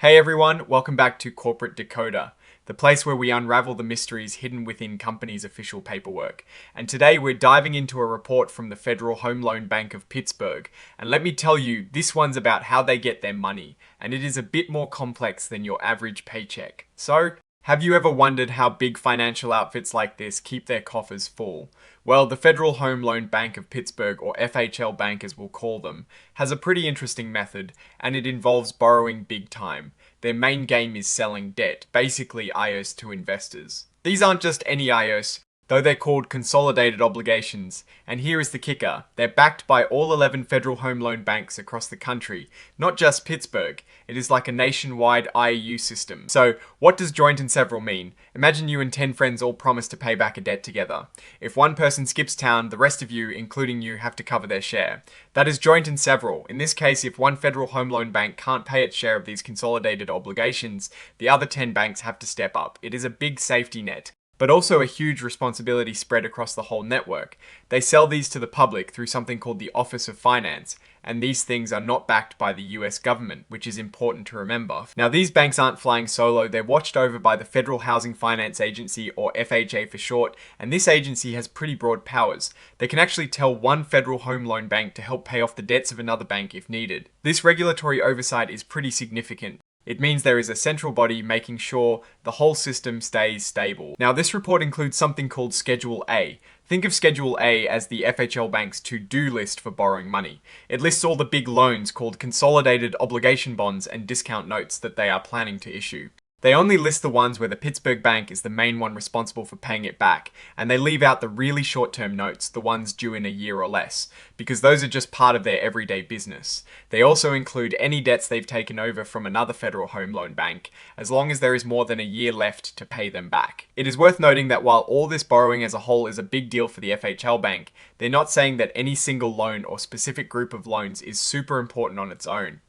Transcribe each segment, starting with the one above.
Hey everyone, welcome back to Corporate Decoder, the place where we unravel the mysteries hidden within companies' official paperwork. And today we're diving into a report from the Federal Home Loan Bank of Pittsburgh. And let me tell you, this one's about how they get their money, and it is a bit more complex than your average paycheck. So, have you ever wondered how big financial outfits like this keep their coffers full? Well, the Federal Home Loan Bank of Pittsburgh, or FHLBank as we'll call them, has a pretty interesting method, and it involves borrowing big time. Their main game is selling debt, basically IOs to investors. These aren't just any IOs, though they're called consolidated obligations. And here is the kicker. They're backed by all 11 federal home loan banks across the country, not just Pittsburgh. It is like a nationwide IOU system. So what does joint and several mean? Imagine you and 10 friends all promise to pay back a debt together. If one person skips town, the rest of you, including you, have to cover their share. That is joint and several. In this case, if one federal home loan bank can't pay its share of these consolidated obligations, the other 10 banks have to step up. It is a big safety net, but also a huge responsibility spread across the whole network. They sell these to the public through something called the Office of Finance, and these things are not backed by the US government, which is important to remember. Now, these banks aren't flying solo, they're watched over by the Federal Housing Finance Agency, or FHA for short, and this agency has pretty broad powers. They can actually tell one federal home loan bank to help pay off the debts of another bank if needed. This regulatory oversight is pretty significant. It means there is a central body making sure the whole system stays stable. Now, this report includes something called Schedule A. Think of Schedule A as the FHL Bank's to-do list for borrowing money. It lists all the big loans called consolidated obligation bonds and discount notes that they are planning to issue. They only list the ones where the Pittsburgh Bank is the main one responsible for paying it back, and they leave out the really short-term notes, the ones due in a year or less, because those are just part of their everyday business. They also include any debts they've taken over from another federal home loan bank, as long as there is more than a year left to pay them back. It is worth noting that while all this borrowing as a whole is a big deal for the FHL Bank, they're not saying that any single loan or specific group of loans is super important on its own.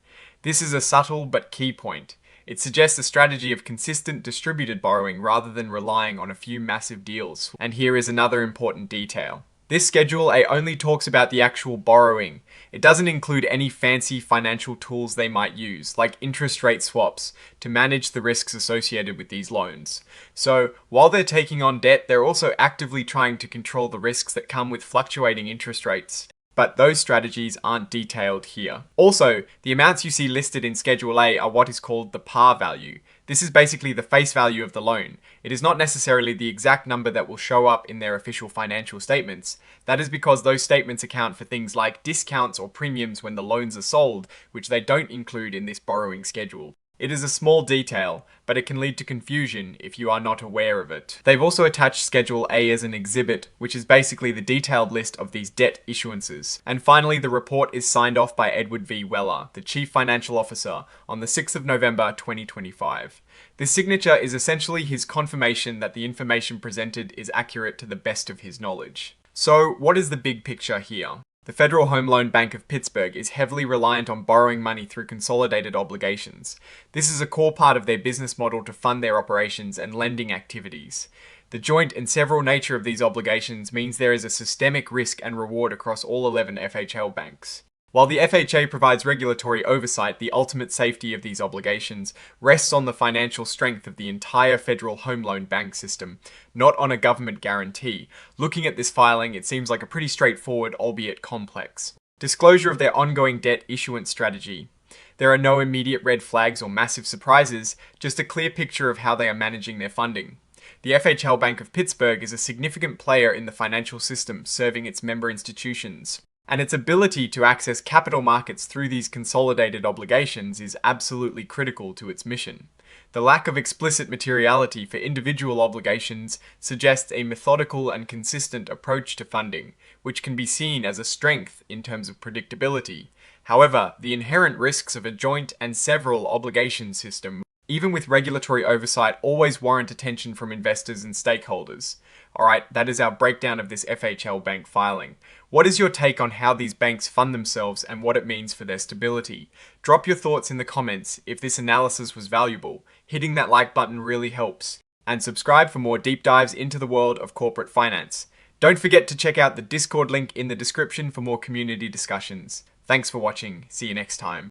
This is a subtle but key point. It suggests a strategy of consistent distributed borrowing rather than relying on a few massive deals. And here is another important detail. This Schedule A only talks about the actual borrowing. It doesn't include any fancy financial tools they might use, like interest rate swaps, to manage the risks associated with these loans. So, while they're taking on debt, they're also actively trying to control the risks that come with fluctuating interest rates. But those strategies aren't detailed here. Also, the amounts you see listed in Schedule A are what is called the par value. This is basically the face value of the loan. It is not necessarily the exact number that will show up in their official financial statements. That is because those statements account for things like discounts or premiums when the loans are sold, which they don't include in this borrowing schedule. It is a small detail, but it can lead to confusion if you are not aware of it. They've also attached Schedule A as an exhibit, which is basically the detailed list of these debt issuances. And finally, the report is signed off by Edward V. Weller, the Chief Financial Officer, on the 6th of November 2025. This signature is essentially his confirmation that the information presented is accurate to the best of his knowledge. So, what is the big picture here? The Federal Home Loan Bank of Pittsburgh is heavily reliant on borrowing money through consolidated obligations. This is a core part of their business model to fund their operations and lending activities. The joint and several nature of these obligations means there is a systemic risk and reward across all 11 FHL banks. While the FHA provides regulatory oversight, the ultimate safety of these obligations rests on the financial strength of the entire federal home loan bank system, not on a government guarantee. Looking at this filing, it seems like a pretty straightforward, albeit complex. Disclosure of their ongoing debt issuance strategy. There are no immediate red flags or massive surprises, just a clear picture of how they are managing their funding. The FHL Bank of Pittsburgh is a significant player in the financial system, serving its member institutions. And its ability to access capital markets through these consolidated obligations is absolutely critical to its mission. The lack of explicit materiality for individual obligations suggests a methodical and consistent approach to funding, which can be seen as a strength in terms of predictability. However, the inherent risks of a joint and several obligation system, even with regulatory oversight, always warrant attention from investors and stakeholders. Alright, that is our breakdown of this FHL Bank filing. What is your take on how these banks fund themselves and what it means for their stability? Drop your thoughts in the comments if this analysis was valuable. Hitting that like button really helps. And subscribe for more deep dives into the world of corporate finance. Don't forget to check out the Discord link in the description for more community discussions. Thanks for watching. See you next time.